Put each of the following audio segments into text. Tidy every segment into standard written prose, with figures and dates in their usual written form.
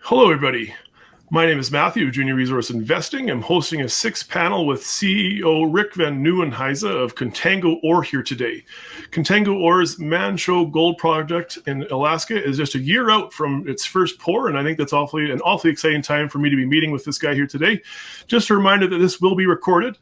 Hello, everybody. My name is Matthew, Junior Resource Investing. I'm hosting a sixth panel with CEO Rick Van Nieuwenhuyse of Contango ORE here today. Contango ORE's Manh Choh gold project in Alaska is just a year out from its first pour, and I think that's an awfully exciting time for me to be meeting with this guy here today. Just a reminder that this will be recorded.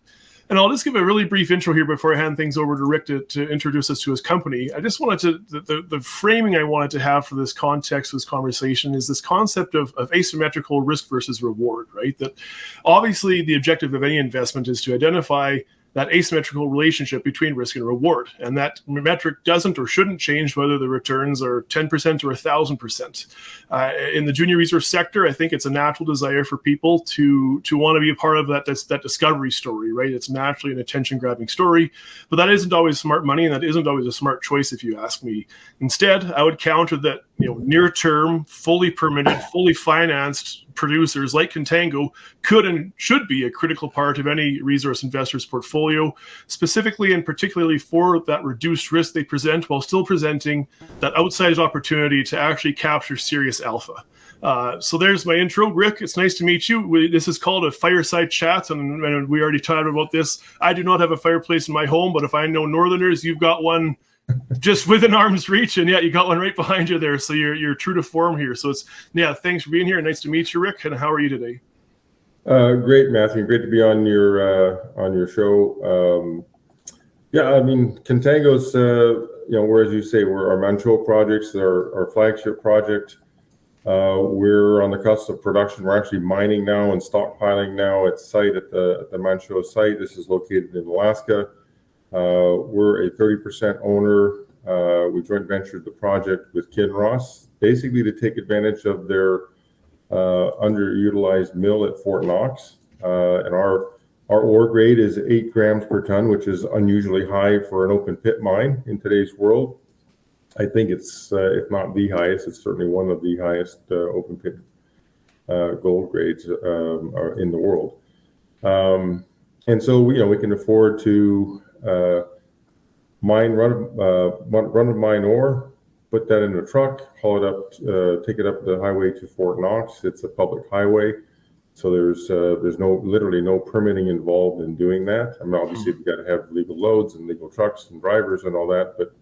And I'll just give a really brief intro here before I hand things over to Rick to introduce us to his company. I just wanted to, the framing I wanted to have for this context, this conversation, is this concept of asymmetrical risk versus reward, right? That obviously the objective of any investment is to identify that asymmetrical relationship between risk and reward. And that metric doesn't or shouldn't change whether the returns are 10% or 1,000%. In the junior resource sector, I think it's a natural desire for people to want to be a part of that discovery story, right? It's naturally an attention-grabbing story, but that isn't always smart money, and that isn't always a smart choice if you ask me. Instead, I would counter that near-term, fully permitted, fully financed producers like Contango could and should be a critical part of any resource investor's portfolio, specifically and particularly for that reduced risk they present while still presenting that outsized opportunity to actually capture serious alpha. So there's my intro. Rick, it's nice to meet you. This is called a fireside chat, and we already talked about this. I do not have a fireplace in my home, but if I know Northerners, you've got one just within arm's reach, and you got one right behind you there. So you're true to form here. So thanks for being here. Nice to meet you, Rick. And how are you today? Great, Matthew. Great to be on your show. Contango's where, as you say, we're our Manh Choh projects, our flagship project. We're on the cusp of production. We're actually mining now and stockpiling now at site at the Manh Choh site. This is located in Alaska. We're a 30% owner. We joint ventured the project with Kinross, basically to take advantage of their underutilized mill at Fort Knox. And our ore grade is 8 grams per ton, which is unusually high for an open pit mine in today's world. I think it's, if not the highest, it's certainly one of the highest open pit gold grades in the world. And so we can afford to run of mine ore, put that in a truck, haul it up, take it up the highway to Fort Knox. It's a public highway, so there's literally no permitting involved in doing that. I mean, obviously you've got to have legal loads and legal trucks and drivers and all that, but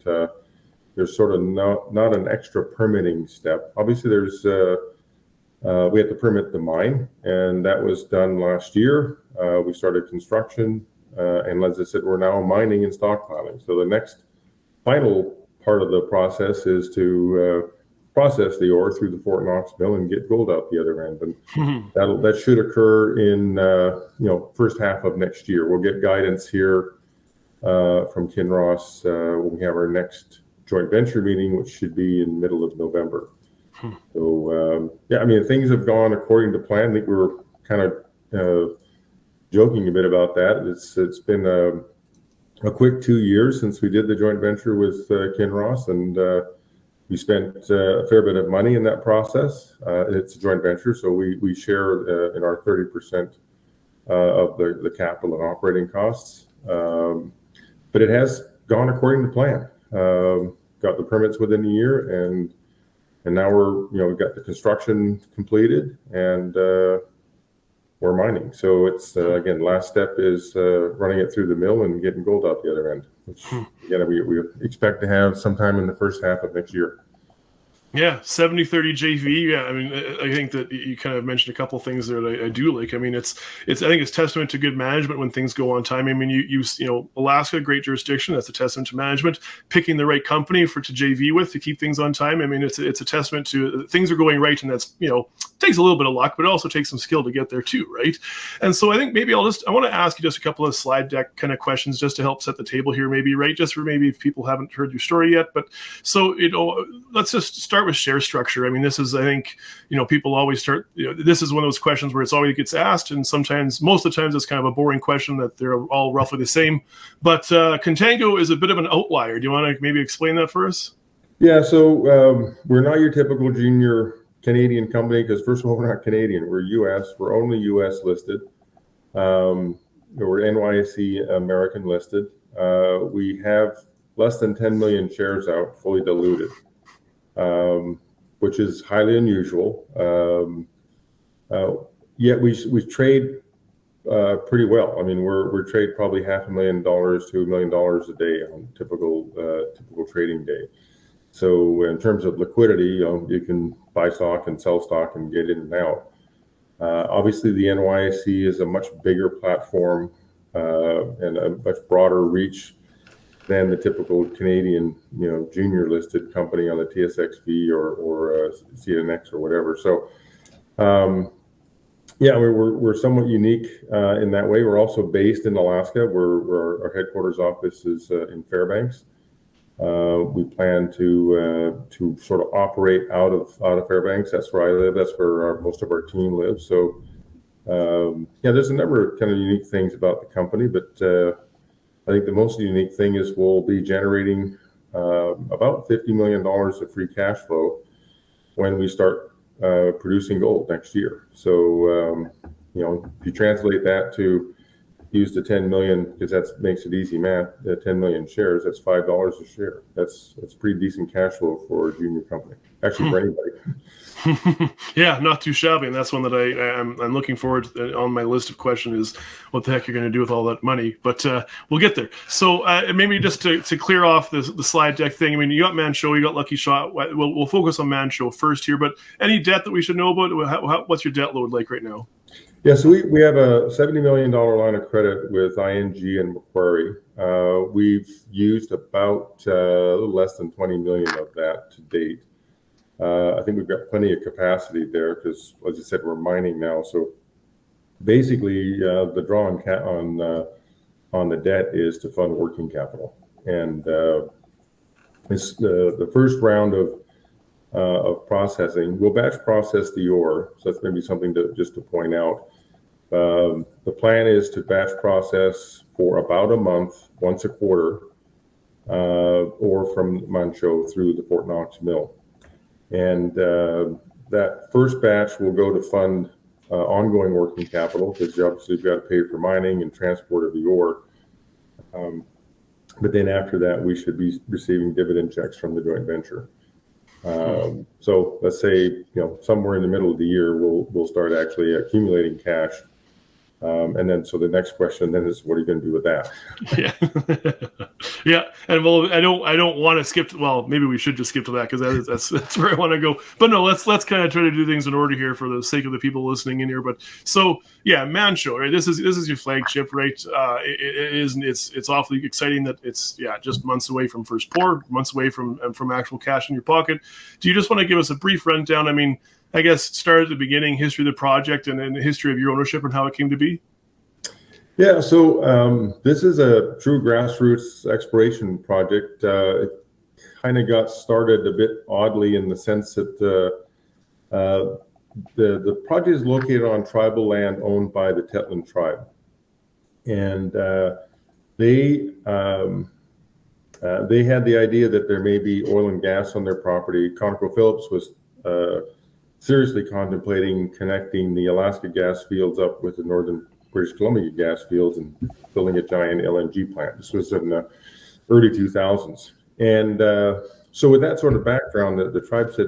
there's sort of not an extra permitting step. Obviously, we had to permit the mine, and that was done last year. We started construction. And as I said, we're now mining and stockpiling. So the next final part of the process is to process the ore through the Fort Knox mill and get gold out the other end. And that should occur in first half of next year. We'll get guidance here from Kinross when we have our next joint venture meeting, which should be in middle of November. So things have gone according to plan. I think we were kind of joking a bit about that. It's been a quick 2 years since we did the joint venture with Kinross, and we spent a fair bit of money in that process. It's a joint venture, so we share in our 30% of the capital and operating costs. But it has gone according to plan. Got the permits within a year, and now we've got the construction completed, and we're mining. So it's again, last step is running it through the mill and getting gold out the other end, which again we expect to have sometime in the first half of next year. Yeah, 70-30 JV. Yeah, I mean, I think that you kind of mentioned a couple of things there that I do like. I mean, I think it's testament to good management when things go on time. I mean, you Alaska, great jurisdiction. That's a testament to management. Picking the right company to JV with to keep things on time. I mean, it's a testament to things are going right, and that's takes a little bit of luck, but it also takes some skill to get there too, right? And so I think maybe I want to ask you just a couple of slide deck kind of questions just to help set the table here, maybe, right? Just for maybe if people haven't heard your story yet. But so let's just start with share structure. I mean, this is, I think, people always start, this is one of those questions where it's always gets asked, and most of the times it's kind of a boring question that they're all roughly the same. But Contango is a bit of an outlier. Do you want to maybe explain that for us? Yeah, so we're not your typical junior Canadian company, because first of all, we're not Canadian, we're US, we're only US listed. We're NYSE American listed. We have less than 10 million shares out, fully diluted, which is highly unusual. Yet we trade pretty well. I mean, we're trade probably $500,000 to $1 million a day on typical trading day. So in terms of liquidity, you can buy stock and sell stock and get in and out. Obviously, the NYSE is a much bigger platform and a much broader reach than the typical Canadian, junior listed company on the TSXV or CNX or whatever. So, yeah, we're somewhat unique in that way. We're also based in Alaska, where our headquarters office is in Fairbanks. We plan to sort of operate out of Fairbanks. That's where I live. That's where most of our team lives. So, yeah, there's a number of kind of unique things about the company, but I think the most unique thing is we'll be generating about $50 million of free cash flow when we start producing gold next year. So, if you translate that to use the 10 million, because that makes it easy math, 10 million shares, that's $5 a share. That's pretty decent cash flow for a junior company, actually for anybody. Yeah, not too shabby. And that's one that I'm looking forward to. On my list of questions is what the heck you're going to do with all that money. But we'll get there. So maybe just to clear off the slide deck thing. I mean, you got Manh Choh, you got Lucky Shot. We'll focus on Manh Choh first here. But any debt that we should know about? What's your debt load like right now? Yeah, so we have a $70 million line of credit with ING and Macquarie. We've used about a little less than 20 million of that to date. I think we've got plenty of capacity there because, as I said, we're mining now. So basically, the draw on the debt is to fund working capital, and it's the first round of processing. We'll batch process the ore, so that's maybe something to point out. The plan is to batch process for about a month, once a quarter, ore from Manh Choh through the Fort Knox mill. And that first batch will go to fund ongoing working capital, because obviously you've got to pay for mining and transport of the ore. But then after that, we should be receiving dividend checks from the joint venture. So let's say, somewhere in the middle of the year, we'll start actually accumulating cash. And then, so the next question then is, what are you going to do with that? Yeah, yeah. And well, I don't want to skip. Well, maybe we should just skip to that, because that's where I want to go. But no, let's kind of try to do things in order here for the sake of the people listening in here. But so yeah, Manh Choh, right? This is your flagship, right? It's awfully exciting that it's just months away from first pour, months away from actual cash in your pocket. Do you just want to give us a brief rundown? I mean, I guess start at the beginning, history of the project, and then the history of your ownership and how it came to be. Yeah, so this is a true grassroots exploration project. It kind of got started a bit oddly in the sense that the project is located on tribal land owned by the Tetlin tribe, and they had the idea that there may be oil and gas on their property. ConocoPhillips was seriously contemplating connecting the Alaska gas fields up with the northern British Columbia gas fields and building a giant LNG plant. This was in the early 2000s. And so with that sort of background, the tribe said,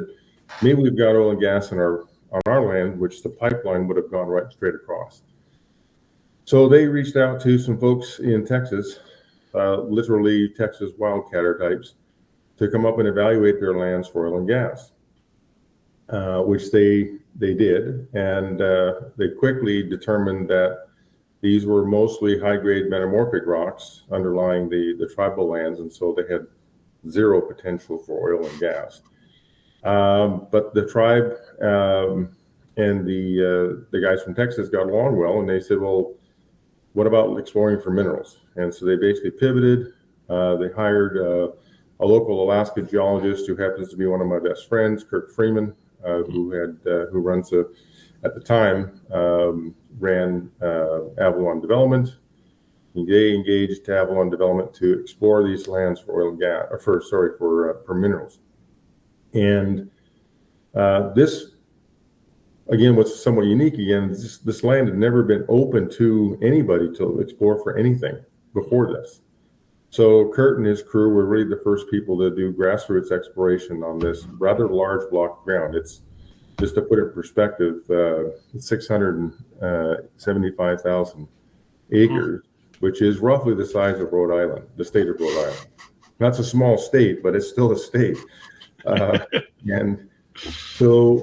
maybe we've got oil and gas on our land, which the pipeline would have gone right straight across. So they reached out to some folks in Texas, literally Texas wildcatter types, to come up and evaluate their lands for oil and gas. Which they did, and they quickly determined that these were mostly high-grade metamorphic rocks underlying the tribal lands, and so they had zero potential for oil and gas. But the tribe and the guys from Texas got along well, and they said, well, what about exploring for minerals? And so they basically pivoted. They hired a local Alaska geologist who happens to be one of my best friends, Kirk Freeman, who runs at the time ran Avalon Development. They engaged Avalon Development to explore these lands for oil and gas, for minerals. And this, again, what's somewhat unique again, this land had never been open to anybody to explore for anything before this. So Kurt and his crew were really the first people to do grassroots exploration on this rather large block of ground. It's just to put it in perspective, 675,000 acres, which is roughly the size of Rhode Island, the state of Rhode Island. That's a small state, but it's still a state. And so,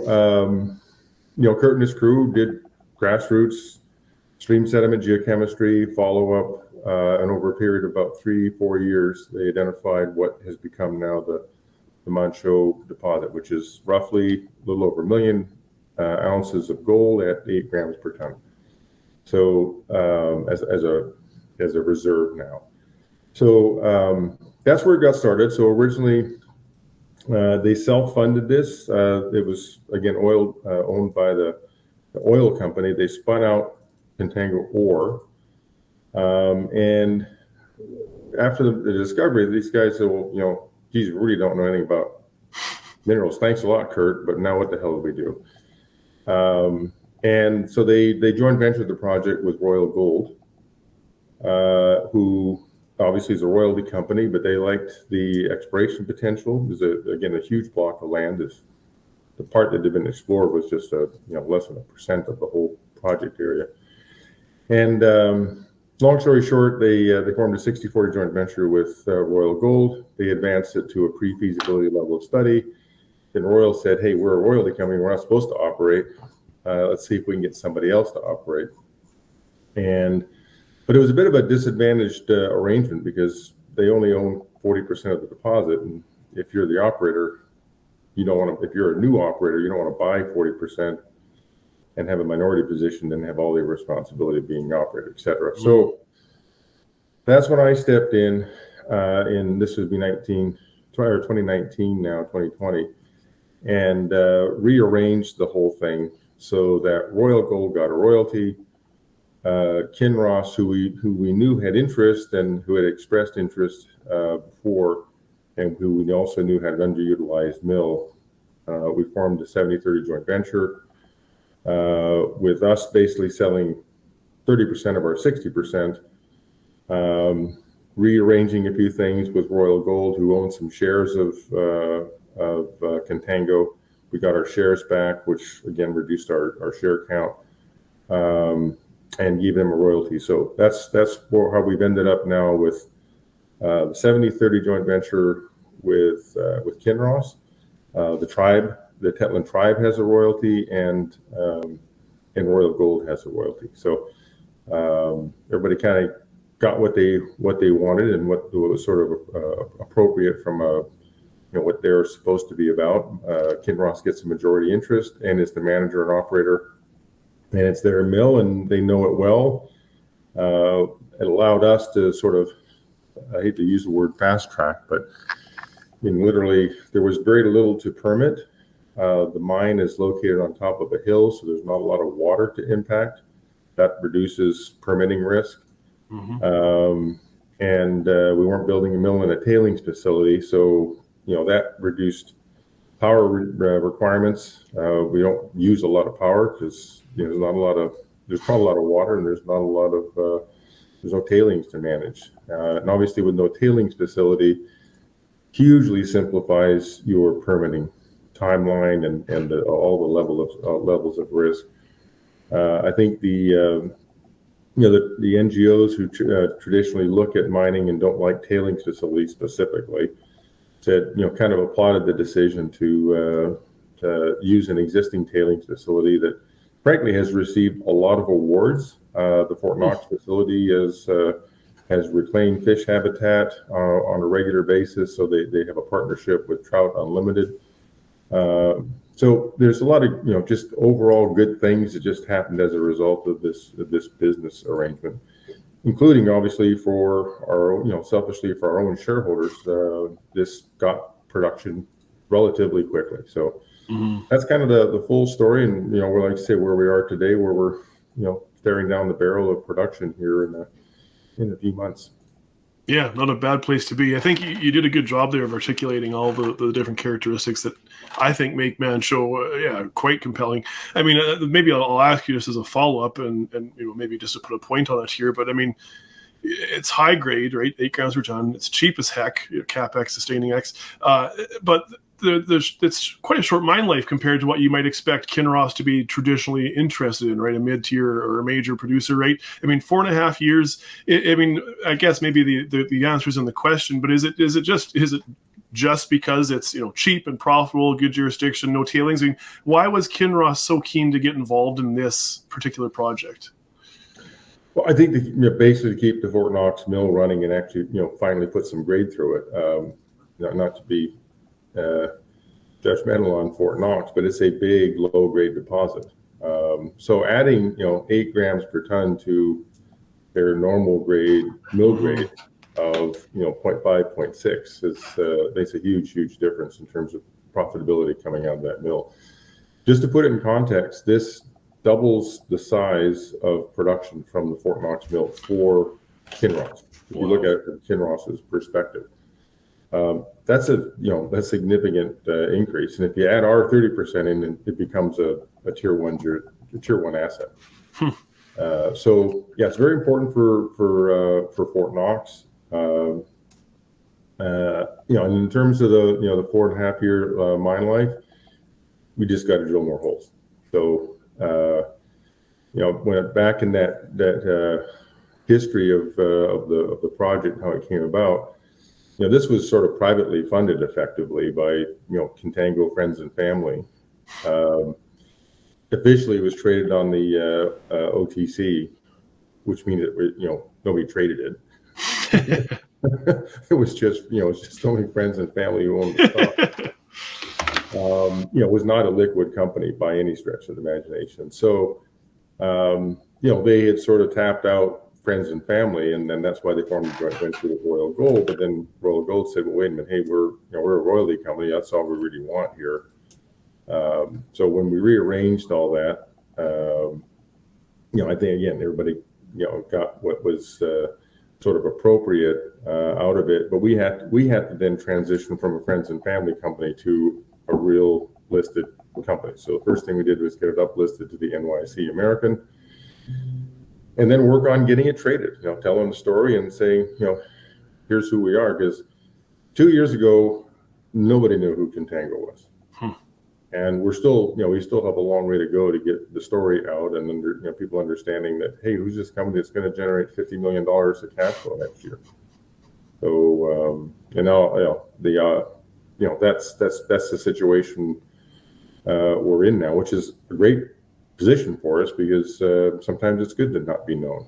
Kurt and his crew did grassroots stream sediment geochemistry follow-up, and over a period of about 3-4 years, they identified what has become now the Manh Choh deposit, which is roughly a little over 1 million ounces of gold at 8 grams per ton. So as a reserve now. So that's where it got started. So originally they self-funded this. It was again owned by the oil company. They spun out Contango ORE, and after the discovery, these guys said, "Well, geez, we really don't know anything about minerals. Thanks a lot, Kurt, but now what the hell do we do?" And so they joint ventured the project with Royal Gold, who obviously is a royalty company, but they liked the exploration potential. There's again a huge block of land. The part that had been explored was just less than 1% of the whole project area. And long story short, they formed a 60-40 joint venture with Royal Gold. They advanced it to a pre-feasibility level of study. Then Royal said, "Hey, we're a royalty company. We're not supposed to operate. Let's see if we can get somebody else to operate." But it was a bit of a disadvantaged arrangement because they only own 40% of the deposit, and if you're the operator, you don't want to. If you're a new operator, you don't want to buy 40% and have a minority position and have all the responsibility of being operator, et cetera. So that's when I stepped in this would be 2019 now, 2020, and rearranged the whole thing so that Royal Gold got a royalty. Kinross, who we knew had interest and who had expressed interest before, and who we also knew had an underutilized mill, we formed a 70-30 joint venture, with us basically selling 30% of our 60%, rearranging a few things with Royal Gold, who owned some shares of Contango. We got our shares back, which again reduced our share count, and gave them a royalty. So that's how we've ended up now with the 70-30 joint venture with Kinross. The Tetlin tribe has a royalty, and Royal Gold has a royalty. So everybody kind of got what they wanted and what was sort of appropriate from what they're supposed to be about. Kinross gets a majority interest and is the manager and operator, and it's their mill, and they know it well. It allowed us to sort of, I hate to use the word fast track, but literally there was very little to permit. The mine is located on top of a hill, so there's not a lot of water to impact. That reduces permitting risk. Mm-hmm. And we weren't building a mill in a tailings facility, so that reduced power requirements. We don't use a lot of power because there's not a lot of water, and there's no tailings to manage. And obviously, with no tailings facility, hugely simplifies your permitting timeline and all the levels of risk. I think the NGOs who traditionally look at mining and don't like tailings facilities specifically said, kind of applauded the decision to use an existing tailings facility that frankly has received a lot of awards. The Fort Knox facility has reclaimed fish habitat on a regular basis, so they have a partnership with Trout Unlimited. So there's a lot of just overall good things that just happened as a result of this business arrangement, including obviously for our selfishly for our own shareholders. This got production relatively quickly. So that's kind of the full story, and we're like to say where we are today, where we're staring down the barrel of production here in a few months. Yeah, not a bad place to be. I think you did a good job there of articulating all the different characteristics that I think make Manh Choh quite compelling. I mean, maybe I'll ask you this as a follow-up and maybe just to put a point on it here, but I mean, it's high grade, right? 8 grams per ton. It's cheap as heck, CapEx, sustaining X. But it's quite a short mine life compared to what you might expect Kinross to be traditionally interested in, right? A mid-tier or a major producer, right? I mean, 4.5 years. I mean, I guess maybe the answer is in the question, but is it just because it's cheap and profitable, good jurisdiction, no tailings? I mean, why was Kinross so keen to get involved in this particular project? Well, I think basically to keep the Fort Knox mill running and actually finally put some grade through it. Not to be judgmental on Fort Knox, but it's a big low grade deposit. So adding 8 grams per ton to their normal grade mill grade of 0.5, 0.6 makes a huge difference in terms of profitability coming out of that mill. Just to put it in context, this doubles the size of production from the Fort Knox mill for Kinross. If you look at it from Kinross's perspective, that's a significant increase. And if you add our 30% in, it becomes a tier one asset. So yeah, it's very important for Fort Knox. And in terms of the 4.5 year mine life, we just got to drill more holes. So when back in that history of the project, how it came about, this was sort of privately funded effectively by Contango friends and family. Officially, it was traded on the OTC, which means that nobody traded it. It was just just only friends and family who owned the stock. It was not a liquid company by any stretch of the imagination. So, they had sort of tapped out friends and family, and then that's why they formed a joint venture with Royal Gold. But then Royal Gold said, "Well, wait a minute, hey, we're a royalty company. That's all we really want here." So when we rearranged all that, I think again everybody got what was sort of appropriate out of it. But we had to then transition from a friends and family company to a real listed company. So the first thing we did was get it uplisted to the NYSE American, and then work on getting it traded. Telling the story and saying, here's who we are. Because 2 years ago, nobody knew who Contango was, and we still have a long way to go to get the story out and people understanding that, hey, who's this company that's going to generate $50 million of cash flow next year? So and now that's the situation we're in now, which is a great position for us because sometimes it's good to not be known.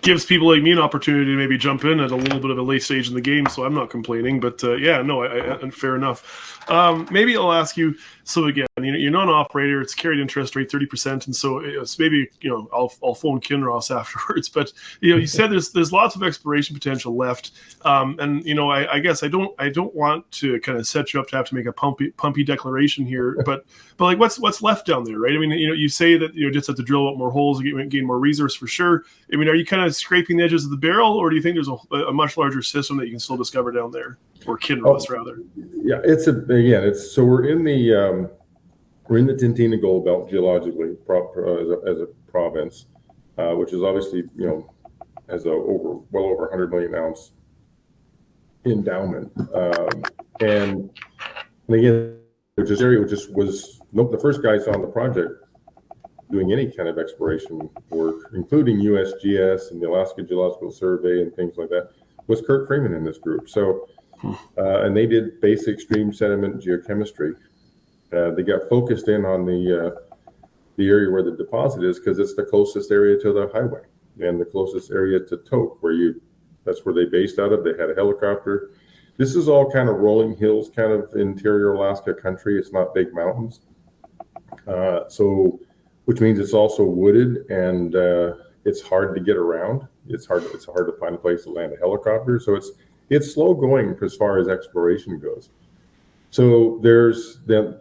Gives people like me an opportunity to maybe jump in at a little bit of a late stage in the game, so I'm not complaining. But fair enough. Maybe I'll ask you. So again, you're not an operator. It's carried interest rate 30%, and so it's maybe I'll phone Kinross afterwards. But you said there's lots of exploration potential left, and I guess I don't want to kind of set you up to have to make a pumpy declaration here, but like what's left down there, right? I mean, you say that just have to drill out more holes and gain more resource for sure. I mean, are you kind of scraping the edges of the barrel, or do you think there's a much larger system that you can still discover down there, or Kinross rather? Yeah, so we're in the Tintina Gold Belt geologically as a province, which is obviously has well over 100 million ounce endowment, and again, this area was the first guys on the project doing any kind of exploration work, including USGS and the Alaska Geological Survey and things like that, was Kurt Freeman in this group. So, and they did basic stream sediment geochemistry. They got focused in on the area where the deposit is because it's the closest area to the highway and the closest area to Tok, that's where they based out of. They had a helicopter. This is all kind of rolling hills, kind of interior Alaska country. It's not big mountains. Which means it's also wooded and it's hard to get around. It's hard to find a place to land a helicopter. So it's slow going as far as exploration goes. So there's a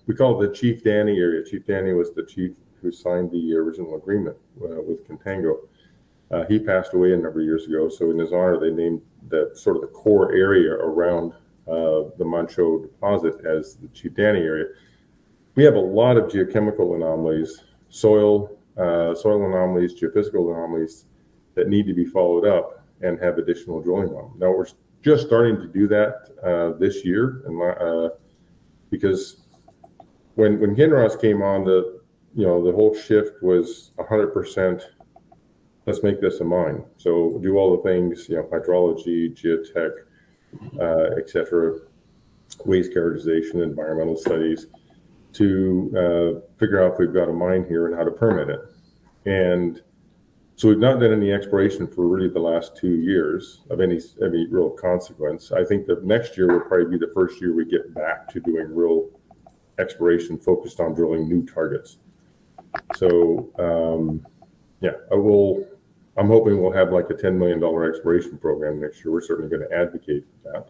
we call it the Chief Danny area. Chief Danny was the chief who signed the original agreement with Contango. He passed away a number of years ago. So in his honor, they named that sort of the core area around the Manh Choh deposit as the Chief Danny area. We have a lot of geochemical anomalies, soil anomalies, geophysical anomalies that need to be followed up and have additional drilling on. Now we're just starting to do that this year, and because when Kinross came on, the whole shift was 100%. Let's make this a mine. So do all the things, hydrology, geotech, etc., waste characterization, environmental studies, to figure out if we've got a mine here and how to permit it. And so we've not done any exploration for really the last 2 years of any real consequence. I think that next year will probably be the first year we get back to doing real exploration focused on drilling new targets. So I'm hoping we'll have like a $10 million exploration program next year. We're certainly going to advocate for that.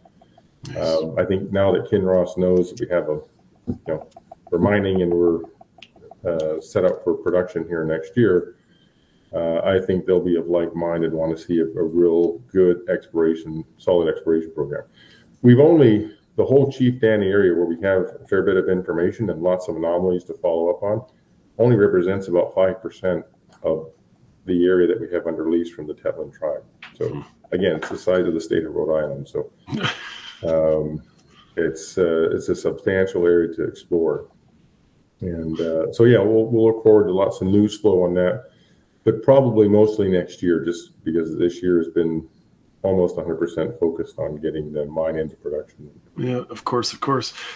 Nice. I think now that Kinross knows that we have we're mining and we're set up for production here next year, I think they'll be of like mind and want to see a real good solid exploration program. The whole Chief Danny area, where we have a fair bit of information and lots of anomalies to follow up on, only represents about 5% of the area that we have under lease from the Tetlin tribe. So again, it's the size of the state of Rhode Island. So it's a substantial area to explore. And we'll look forward to lots of news flow on that, but probably mostly next year, just because this year has been almost 100% focused on getting the mine into production. Yeah, of course.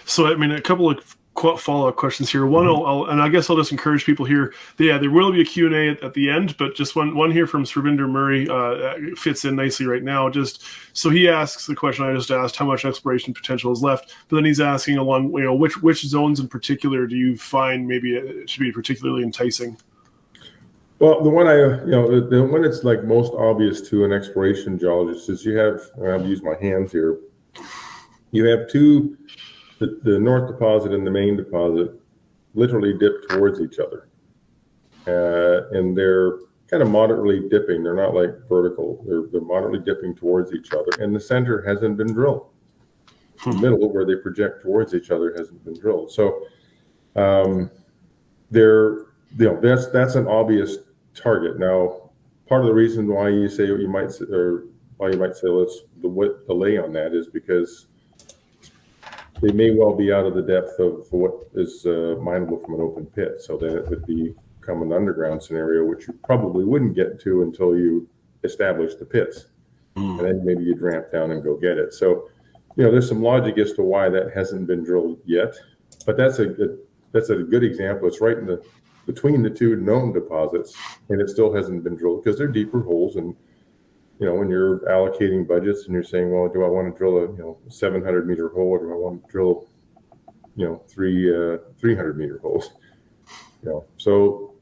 So, a couple of follow-up questions here. One, and I guess I'll just encourage people here. There will be a Q&A at the end, but just one here from Sravinder Murray fits in nicely right now. Just so he asks the question I just asked: how much exploration potential is left? But then he's asking along, which zones in particular do you find maybe it should be particularly enticing? Well, the one the one that's like most obvious to an exploration geologist is you have. I'll use my hands here. You have two. The north deposit and the main deposit literally dip towards each other, and they're kind of moderately dipping. They're not like vertical. They're moderately dipping towards each other, and the center hasn't been drilled. The middle, where they project towards each other, hasn't been drilled. So, that's an obvious target. Now, part of the reason why you say let's delay on that is because they may well be out of the depth of what is mineable from an open pit. So then it would become an underground scenario, which you probably wouldn't get to until you establish the pits. And then maybe you'd ramp down and go get it. So, there's some logic as to why that hasn't been drilled yet. But that's a good example. It's right between the two known deposits, and it still hasn't been drilled because they're deeper holes. And when you're allocating budgets and you're saying, well, do I want to drill a 700 meter hole, or do I want to drill 300 meter holes? So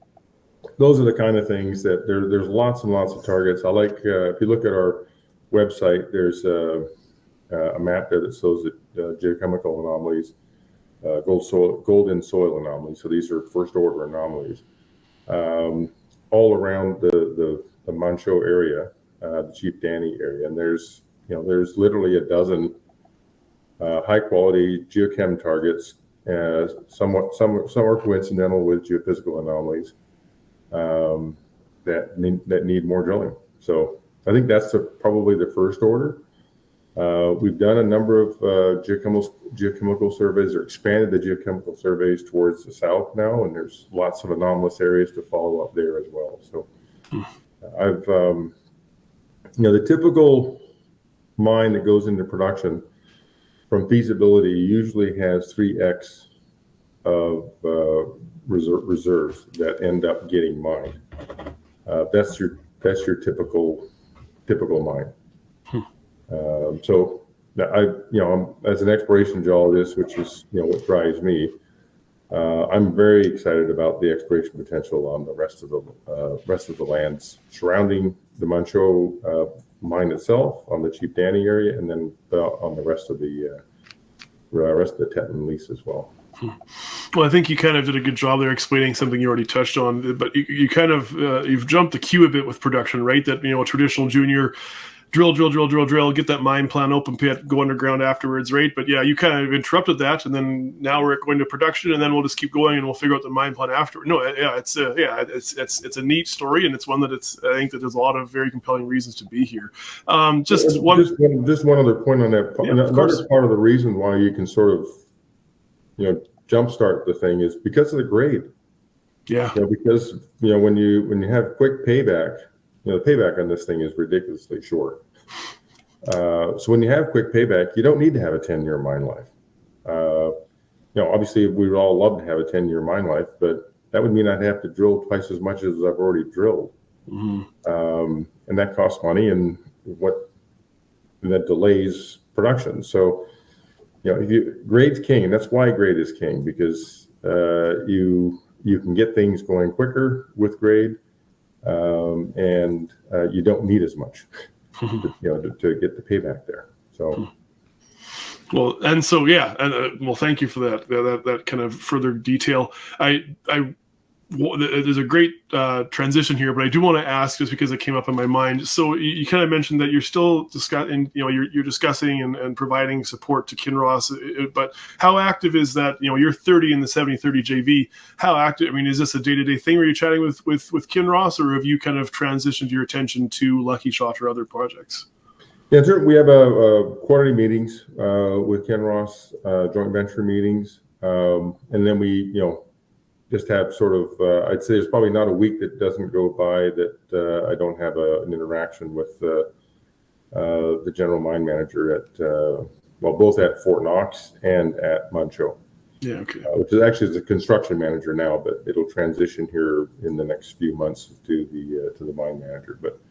those are the kind of things that there's lots and lots of targets. I like if you look at our website, there's a map there that shows that geochemical anomalies, gold in soil anomalies. So these are first order anomalies all around the Manh Choh area. The Chief Danny area, and there's literally a dozen high quality geochem targets. Some are coincidental with geophysical anomalies that need more drilling. So I think that's probably the first order. We've done a number of geochemical surveys, or expanded the geochemical surveys towards the south now, and there's lots of anomalous areas to follow up there as well. So I've the typical mine that goes into production from feasibility usually has 3x of reserves that end up getting mined. That's your typical mine. So I'm as an exploration geologist, which is what drives me. I'm very excited about the exploration potential on the rest of the lands surrounding the Manh Choh mine itself, on the Chief Danny area, and then on the rest of the Tetlin lease as well. Well, I think you kind of did a good job there explaining something you already touched on, but you kind of you've jumped the queue a bit with production, right? That a traditional junior drill, get that mine plan, open pit, go underground afterwards, right? But yeah, you kind of interrupted that, and then now we're going to production, and then we'll just keep going, and we'll figure out the mine plan after. No, yeah, it's a neat story, and it's one that I think that there's a lot of very compelling reasons to be here. Just one other point on that. Yeah, another part of the reason why you can sort of, jumpstart the thing is because of the grade. Yeah. Because when you have quick payback, the payback on this thing is ridiculously short. So when you have quick payback, you don't need to have a 10-year mine life. Obviously we would all love to have a 10-year mine life, but that would mean I'd have to drill twice as much as I've already drilled. Mm-hmm. And that costs money, and that delays production. So, grade's king, and that's why grade is king, because you can get things going quicker with grade, and you don't need as much to get the payback there. So. Well, and so yeah, and well, thank you for that kind of further detail. There's a great transition here, but I do want to ask, just because it came up in my mind. So you kind of mentioned that you're still discussing, you're discussing and providing support to Kinross, but how active is that? You're 30 in the 70-30 JV. How active? I mean, is this a day-to-day thing where you're chatting with Kinross, or have you kind of transitioned your attention to Lucky Shot or other projects? Yeah, we have quarterly meetings with Kinross, joint venture meetings, and then we, just have sort of, I'd say there's probably not a week that doesn't go by that I don't have an interaction with the general mine manager at, both at Fort Knox and at Manh Choh. Yeah, okay. Which is actually the construction manager now, but it'll transition here in the next few months to the mine manager. But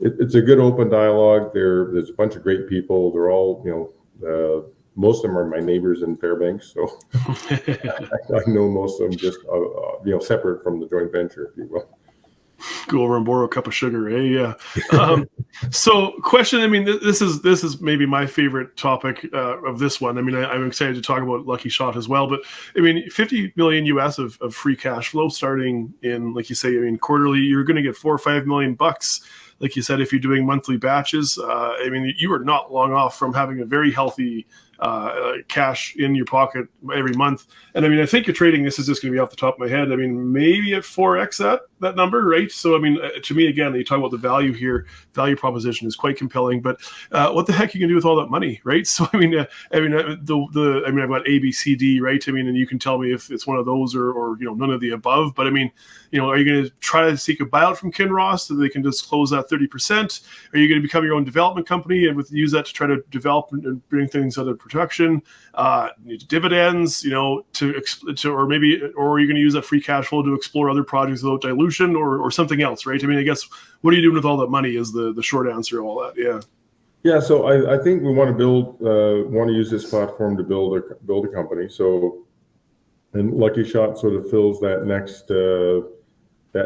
it's a good open dialogue. There's a bunch of great people. They're all, most of them are my neighbors in Fairbanks, so I know most of them just separate from the joint venture, if you will. Go over and borrow a cup of sugar, eh? Yeah. So, question. I mean, this is maybe my favorite topic of this one. I mean, I'm excited to talk about Lucky Shot as well. But I mean, $50 million US of free cash flow starting in, like you say, I mean, quarterly, you're going to get $4 or $5 million bucks. Like you said, if you're doing monthly batches, I mean, you are not long off from having a very healthy cash in your pocket every month. And I mean, I think you're trading, this is just going to be off the top of my head, I mean, maybe at 4x that number, right? So I mean, to me, again, you talk about the value here, value proposition is quite compelling, but what the heck you can do with all that money, right? So I mean, I've got A, B, C, D, right? I mean, and you can tell me if it's one of those or none of the above. But I mean, are you going to try to seek a buyout from Kinross so they can just close that 30%? Are you going to become your own development company and use that to try to develop and bring things out of production? Dividends, or are you going to use that free cash flow to explore other projects without dilution or something else, right? I mean, I guess, what are you doing with all that money is the short answer to all that. Yeah. Yeah. So I think we want to use this platform to build a company. So, and Lucky Shot sort of fills that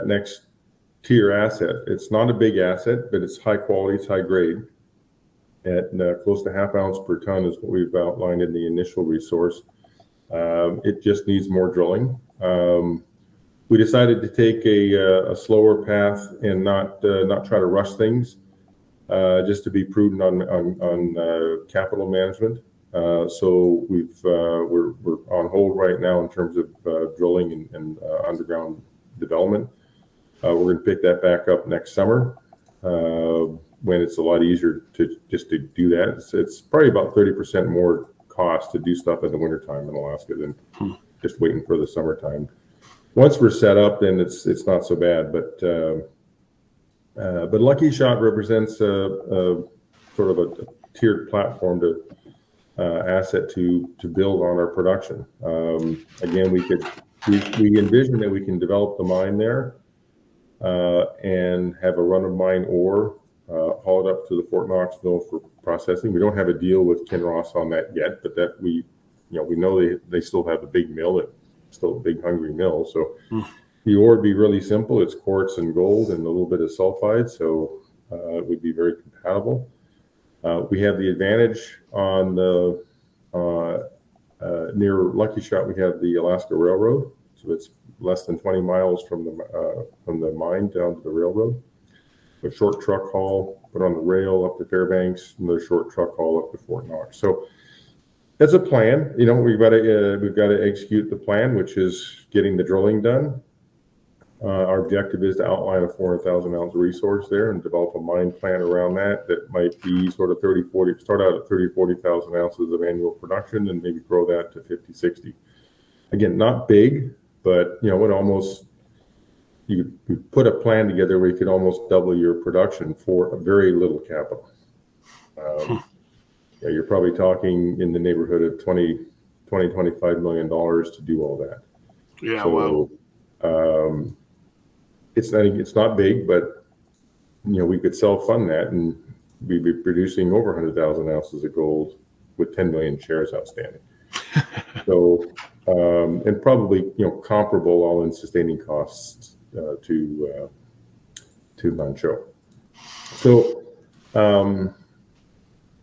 next tier asset. It's not a big asset, but it's high quality, it's high grade. At close to ½ ounce per ton is what we've outlined in the initial resource. It just needs more drilling. We decided to take a slower path and not try to rush things, just to be prudent on capital management. So we're on hold right now in terms of drilling and underground development. We're going to pick that back up next summer, when it's a lot easier to do that. It's probably about 30% more cost to do stuff in the wintertime in Alaska than just waiting for the summertime. Once we're set up, then it's not so bad. But Lucky Shot represents a sort of a tiered platform to asset to build on our production. Again, we envision that we can develop the mine there and have a run of mine ore haul it up to the Fort Knox mill for processing. We don't have a deal with Kinross on that yet, but that we know they still have a big mill, still a big hungry mill. So the ore would be really simple. It's quartz and gold and a little bit of sulfide, so it would be very compatible. We have the advantage on the near Lucky Shot. We have the Alaska Railroad, so it's less than 20 miles from the mine down to the railroad. a short truck haul, put on the rail up to Fairbanks, another short truck haul up to Fort Knox. So that's a plan. We've got to execute the plan, which is getting the drilling done. Our objective is to outline a 400,000 ounce resource there and develop a mine plan around that might be sort of 40, start out at 40,000 ounces of annual production and maybe grow that to 50, 60. Again, not big, but it almost, you put a plan together where you could almost double your production for a very little capital. You're probably talking in the neighborhood of $25 million to do all that. Yeah, so, wow. It's not big, but we could self-fund that and we'd be producing over 100,000 ounces of gold with 10 million shares outstanding. So, and probably comparable all-in sustaining costs to Manh Choh. So,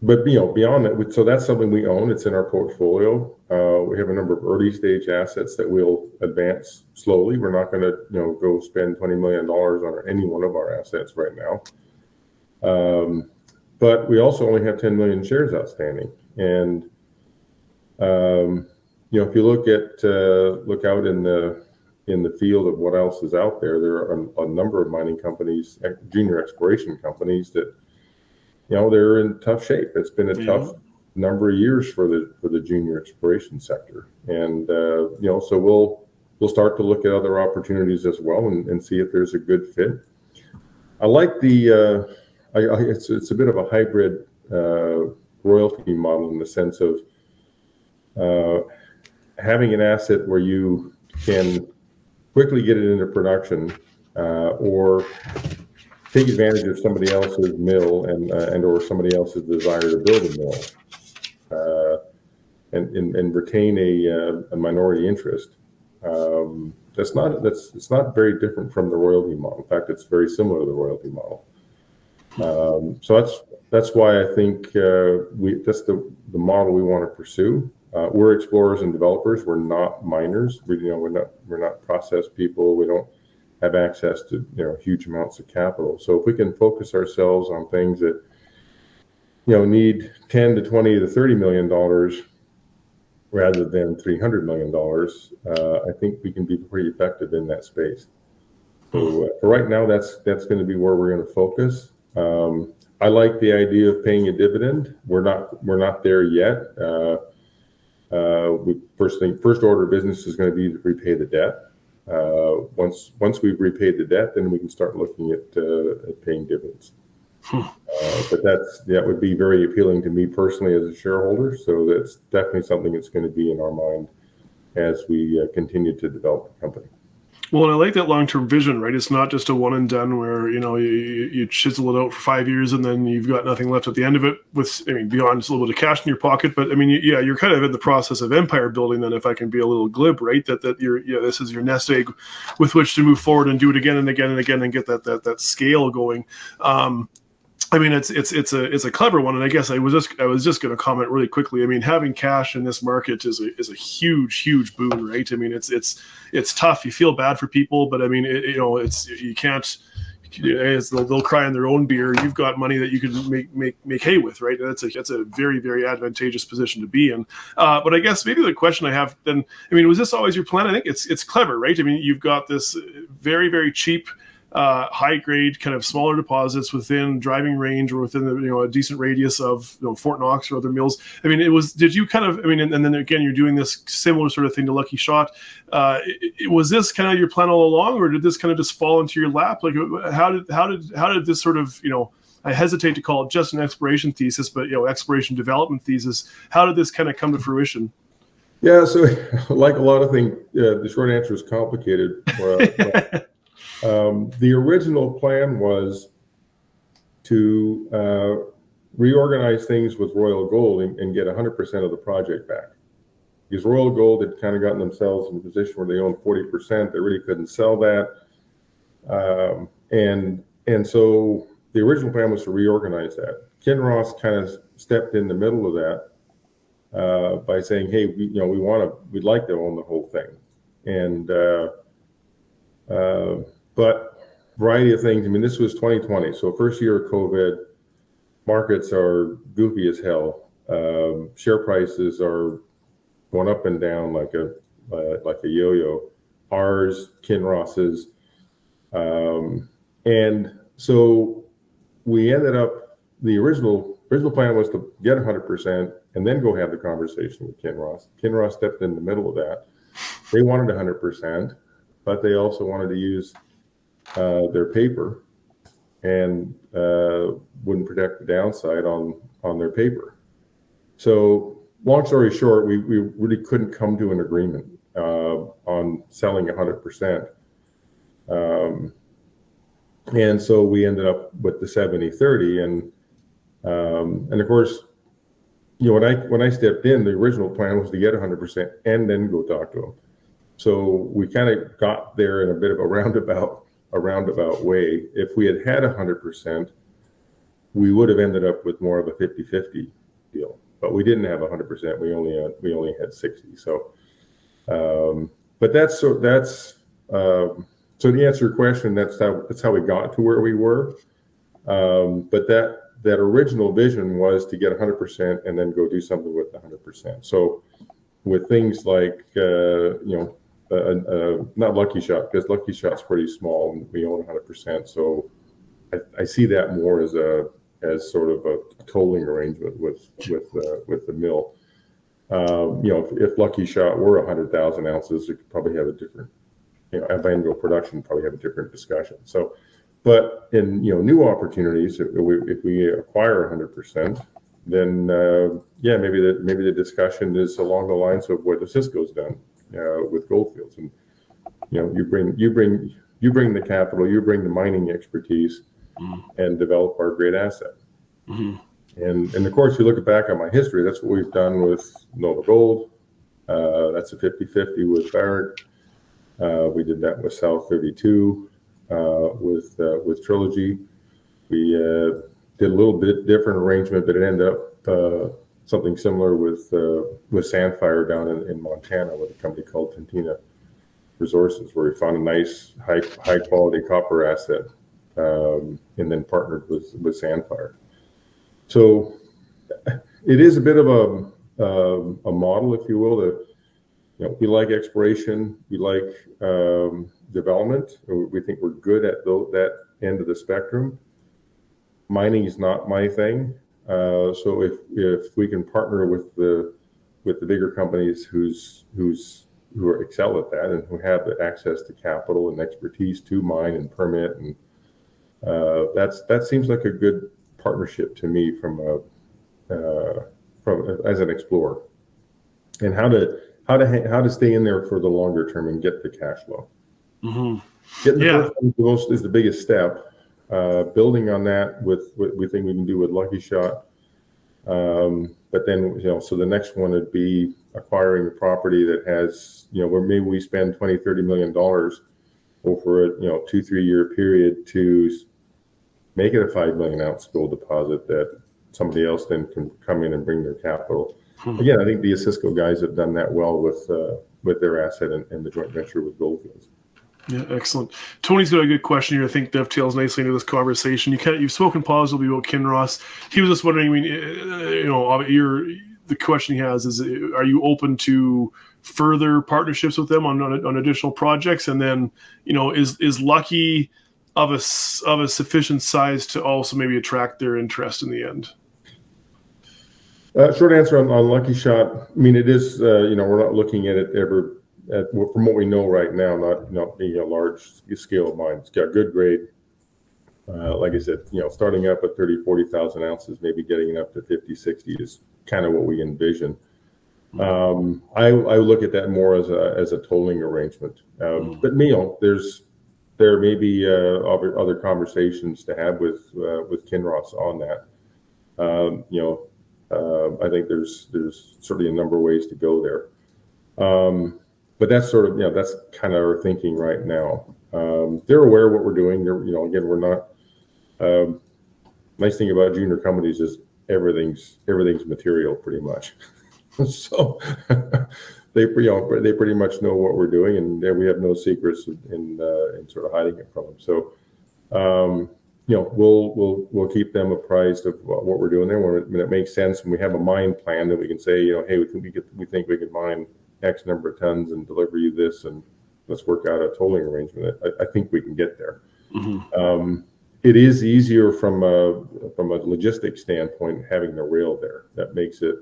but beyond that, so that's something we own. It's in our portfolio. We have a number of early stage assets that we'll advance slowly. We're not going to go spend $20 million on any one of our assets right now. But we also only have 10 million shares outstanding. And if you look out in the field of what else is out there, there are a number of mining companies, junior exploration companies that they're in tough shape. It's been a tough number of years for the junior exploration sector, and so we'll start to look at other opportunities as well and see if there's a good fit. I like it's a bit of a hybrid royalty model in the sense of having an asset where you can quickly get it into production or take advantage of somebody else's mill and or somebody else's desire to build a mill, and retain a minority interest. It's not very different from the royalty model. In fact, it's very similar to the royalty model. So that's why I think that's the model we want to pursue. We're explorers and developers. We're not miners. We're not process people. We don't have access to huge amounts of capital. So if we can focus ourselves on things that need 10 to 20 to 30 million dollars rather than $300 million, I think we can be pretty effective in that space. So for right now, that's going to be where we're going to focus. I like the idea of paying a dividend. We're not there yet. First order of business is going to be to repay the debt. Once we've repaid the debt, then we can start looking at paying dividends. But that would be very appealing to me personally as a shareholder. So that's definitely something that's going to be in our mind as we continue to develop the company. Well, and I like that long-term vision, right? It's not just a one and done where, you chisel it out for 5 years and then you've got nothing left at the end of it beyond just a little bit of cash in your pocket. But you're kind of in the process of empire building then, if I can be a little glib, right? That this is your nest egg with which to move forward and do it again and again and again and get that scale going. It's a clever one, and I guess I was just going to comment really quickly. Having cash in this market is a huge boon, right? It's tough. You feel bad for people, but you can't. They'll cry in their own beer. You've got money that you can make hay with, right? That's a very, very advantageous position to be in. But I guess maybe the question I have then, was this always your plan? I think it's clever, right? You've got this very, very cheap, high grade, kind of smaller deposits within driving range or within a decent radius of Fort Knox or other mills. Did you kind of and then again you're doing this similar sort of thing to Lucky Shot. Was this kind of your plan all along, or did this kind of just fall into your lap? Like how did this sort of I hesitate to call it just an exploration thesis, but exploration development thesis. How did this kind of come to fruition? Yeah, so like a lot of things, the short answer is complicated. The original plan was to reorganize things with Royal Gold and get 100% of the project back. Because Royal Gold had kind of gotten themselves in a position where they owned 40%. They really couldn't sell that. And so the original plan was to reorganize that. Kinross kind of stepped in the middle of that by saying, hey, we'd like to own the whole thing. And but variety of things. I mean, this was 2020, so first year of COVID. Markets are goofy as hell. Share prices are going up and down like a yo-yo. Ours, Kinross's, and so we ended up. The original plan was to get 100% and then go have the conversation with Kinross. Kinross stepped in the middle of that. They wanted 100%, but they also wanted to use their paper and wouldn't protect the downside on their paper. So long story short, we really couldn't come to an agreement on selling 100%. And so we ended up with the 70-30, and of course, you know, when I stepped in, the original plan was to get 100% and then go talk to them. So we kind of got there in a bit of a roundabout way. If we had 100%, we would have ended up with more of a 50-50 deal. But we didn't have 100%. We only had 60. So, but so to answer your question, that's how we got to where we were. But that original vision was to get 100% and then go do something with 100%. So with things like not Lucky Shot, because Lucky Shot's pretty small and we own 100%. So I see that more as sort of a tolling arrangement with the mill. If Lucky Shot were 100,000 ounces, it could probably have a different, annual production probably have a different discussion. So, but in new opportunities, if we acquire 100%, then maybe the discussion is along the lines of what the Cisco's done with Goldfields, and you bring the capital, you bring the mining expertise, and develop our great asset. And of course, you look back on my history, that's what we've done with Nova Gold. That's a 50-50 with Barrick. We did that with South 32, with Trilogy. We did a little bit different arrangement, but it ended up something similar with Sandfire down in Montana with a company called Tintina Resources, where we found a nice high quality copper asset, and then partnered with Sandfire. So it is a bit of a model, if you will, that we like exploration, we like development. We think we're good at that end of the spectrum. Mining is not my thing. So if we can partner with the bigger companies who excel at that and who have the access to capital and expertise to mine and permit, and that seems like a good partnership to me from as an explorer, and how to stay in there for the longer term and get the cash flow. Getting the first one is the biggest step. Building on that with what we think we can do with Lucky Shot, but then so the next one would be acquiring a property that has where maybe we spend $20-30 million over a 2-3 year period to make it a 5 million ounce gold deposit that somebody else then can come in and bring their capital. Again, I think the Osisko guys have done that well with their asset and the joint venture with Goldfields. Yeah, excellent. Tony's got a good question here. I think dovetails nicely into this conversation. You've spoken positively about Kinross. He was just wondering. I mean, the question he has is, are you open to further partnerships with them on additional projects? And then, is Lucky of a sufficient size to also maybe attract their interest in the end? Short answer on Lucky Shot. I mean, it is. We're not looking at it ever. From what we know right now, not being a large scale mine. It's got good grade. Like I said, starting up at 30-40,000 ounces, maybe getting it up to 50-60 is kind of what we envision. I look at that more as a tolling arrangement. But there may be other conversations to have with Kinross on that. I think there's certainly a number of ways to go there. But that's sort of, that's kind of our thinking right now. They're aware of what we're doing. They're, again, we're not. Nice thing about junior companies is everything's material pretty much. So they pretty much know what we're doing, and we have no secrets in sort of hiding it from them. So we'll keep them apprised of what we're doing there. When it makes sense, and we have a mine plan that we can say, hey, we think we can mine X number of tons and deliver you this, and let's work out a tolling arrangement. I think we can get there. Mm-hmm. It is easier from a logistics standpoint having the rail there. That makes it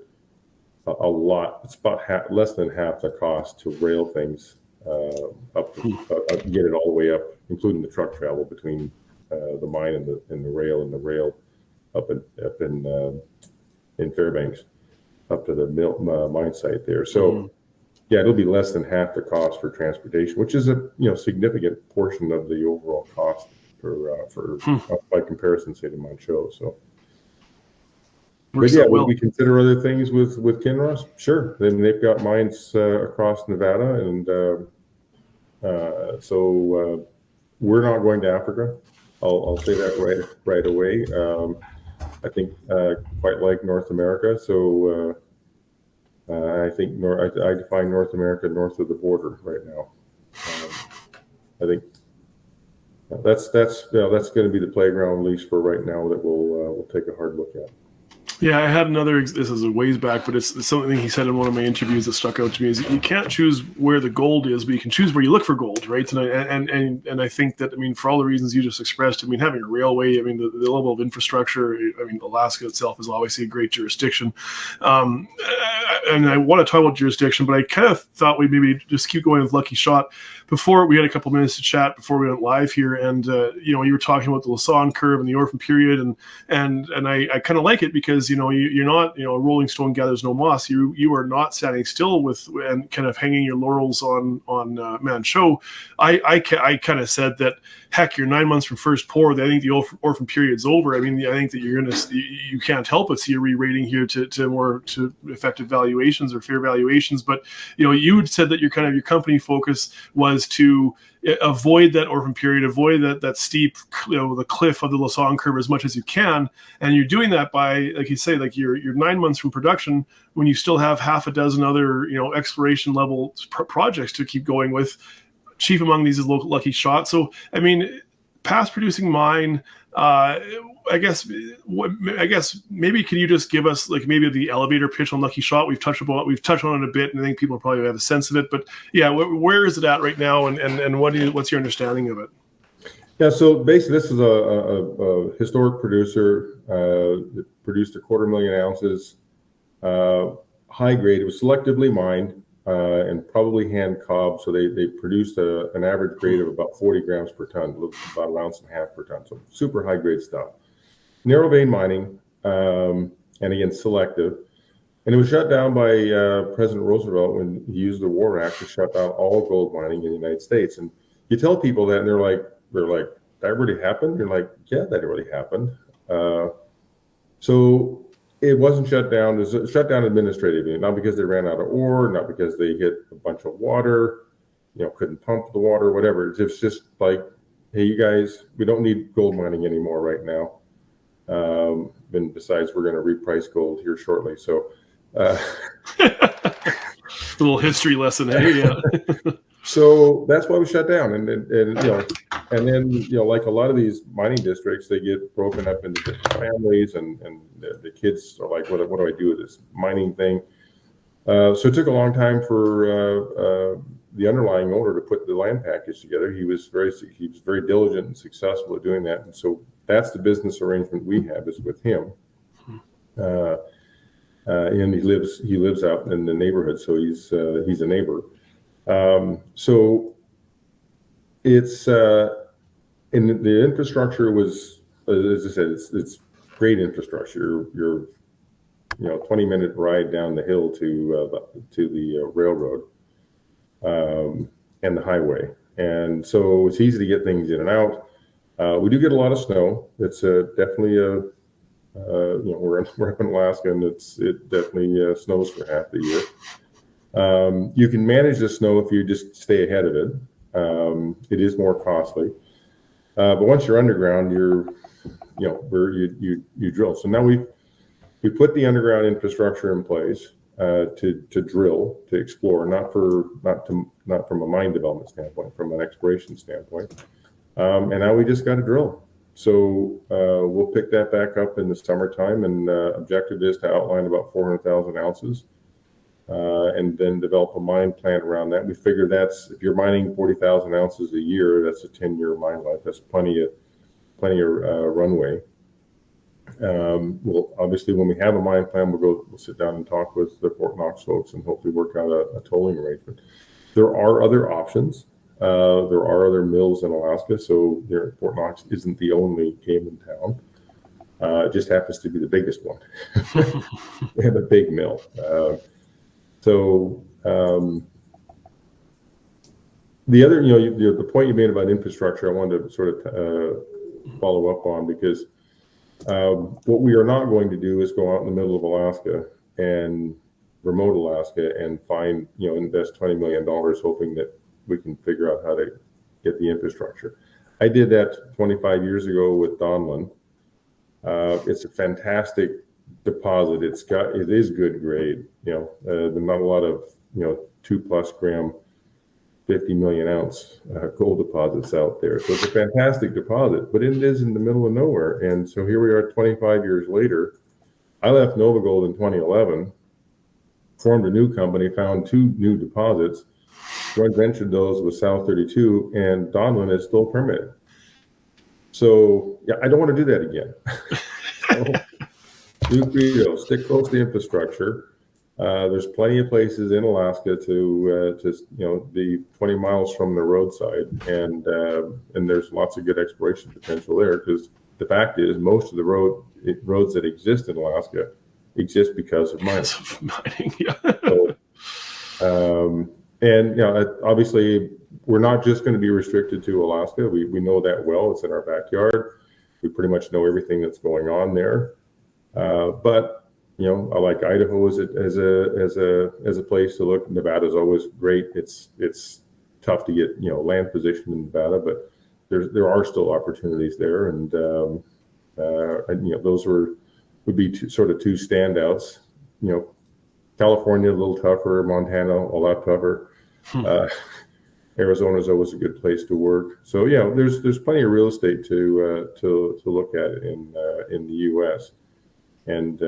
a lot. It's about less than half the cost to rail things up, get it all the way up, including the truck travel between the mine and the rail up in Fairbanks up to the mine site there. So yeah, it'll be less than half the cost for transportation, which is a significant portion of the overall cost for by comparison, say, to Manh Choh. So. But yeah, would we consider other things with Kinross? Sure. Then they've got mines across Nevada, and so we're not going to Africa. I'll say that right away. I think quite like North America, so I think I define North America north of the border right now. I think that's going to be the playground, at least for right now, that we'll take a hard look at. Yeah, I had another, this is a ways back, but it's something he said in one of my interviews that stuck out to me, is you can't choose where the gold is, but you can choose where you look for gold, right? And I think that, for all the reasons you just expressed, having a railway, the level of infrastructure, Alaska itself is obviously a great jurisdiction. And I want to talk about jurisdiction, but I kind of thought we'd maybe just keep going with Lucky Shot. Before, we had a couple minutes to chat before we went live here, and you were talking about the Lassonde curve and the orphan period, and I kind of like it because you're not a rolling stone gathers no moss. You are not standing still and kind of hanging your laurels on Manh Choh. I kind of said that, heck, you're 9 months from first pour. I think the orphan period's over. I think that you can't help but see a re-rating here to more effective valuations or fair valuations. But you had said that your company focus was to avoid that orphan period, avoid that steep, the cliff of the Lassonde curve as much as you can, and you're doing that by, like you say, like you're 9 months from production when you still have half a dozen other exploration level projects to keep going with. Chief among these is Lucky Shot. So past producing mine. I guess maybe can you just give us maybe the elevator pitch on Lucky Shot? We've touched on it a bit, and I think people probably have a sense of it. But yeah, where is it at right now, and what's your understanding of it? Yeah, so basically, this is a historic producer. It produced 250,000 ounces, high grade. It was selectively mined and probably hand cobbed. So they produced an average grade of about 40 grams per ton, about an ounce and a half per ton. So super high grade stuff. Narrow vein mining, and again, selective. And it was shut down by President Roosevelt when he used the War Act to shut down all gold mining in the United States. And you tell people that, and they're like, that really happened? You're like, yeah, that really happened. So it wasn't shut down. It was shut down administratively, not because they ran out of ore, not because they hit a bunch of water, couldn't pump the water, whatever. It's just like, hey, you guys, we don't need gold mining anymore right now. And besides, we're going to reprice gold here shortly. So, a little history lesson, hey? Yeah. So that's why we shut down, and then like a lot of these mining districts, they get broken up into different families, and the kids are like, what do I do with this mining thing? So it took a long time for the underlying owner to put the land package together. He was very diligent and successful at doing that, and so that's the business arrangement we have is with him. And he lives out in the neighborhood, so he's a neighbor. So it's and the infrastructure was, as I said, it's great infrastructure. You're 20-minute ride down the hill to the railroad and the highway, and so it's easy to get things in and out. We do get a lot of snow. It's definitely we're up in Alaska, and it definitely snows for half the year. You can manage the snow if you just stay ahead of it. It is more costly, but once you're underground, you drill. So now we put the underground infrastructure in place to drill, to explore, not from a mine development standpoint, from an exploration standpoint. And now we just got to drill. So we'll pick that back up in the summertime, and objective is to outline about 400,000 ounces, and then develop a mine plan around that. We figure that's, if you're mining 40,000 ounces a year, that's a 10-year mine life. That's plenty of runway. We'll obviously, when we have a mine plan, we'll sit down and talk with the Fort Knox folks and hopefully work out a tolling arrangement. There are other options. There are other mills in Alaska, so Fort Knox isn't the only game in town. It just happens to be the biggest one. They have a big mill. The other, the point you made about infrastructure, I wanted to sort of follow up on, because what we are not going to do is go out in the middle of Alaska and remote Alaska and find, invest $20 million hoping that we can figure out how to get the infrastructure. I did that 25 years ago with Donlin. It's a fantastic deposit. It is good grade. There's not a lot of 2+ gram 50 million ounce gold deposits out there. So it's a fantastic deposit, but it is in the middle of nowhere. And so here we are 25 years later. I left NovaGold in 2011, formed a new company, found 2 new deposits, joint ventured those with South 32, and Donlin is still permitted. So yeah, I don't want to do that again. So, new credo, stick close to infrastructure. There's plenty of places in Alaska to be 20 miles from the roadside, and there's lots of good exploration potential there, because the fact is most of the roads that exist in Alaska exist because of mining. Yeah. So, obviously we're not just going to be restricted to Alaska. We know that well. It's in our backyard. We pretty much know everything that's going on there. But I like Idaho as a place to look. Nevada's always great. It's tough to get land position in Nevada, but there are still opportunities there, and those would be two standouts. California a little tougher, Montana a lot tougher. Arizona's always a good place to work. So there's plenty of real estate to look at in the U.S. and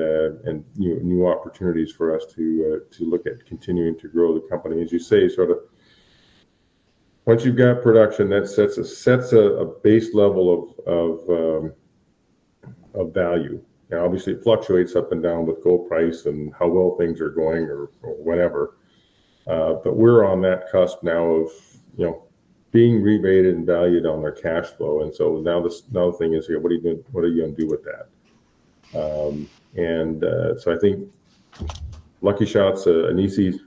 new opportunities for us to look at continuing to grow the company. As you say, sort of once you've got production, that sets a base level of value. Now, obviously, it fluctuates up and down with gold price and how well things are going or whatever. But we're on that cusp now of being rebated and valued on their cash flow. And so now the thing is, what are you going to do with that? So I think Lucky Shot's an easy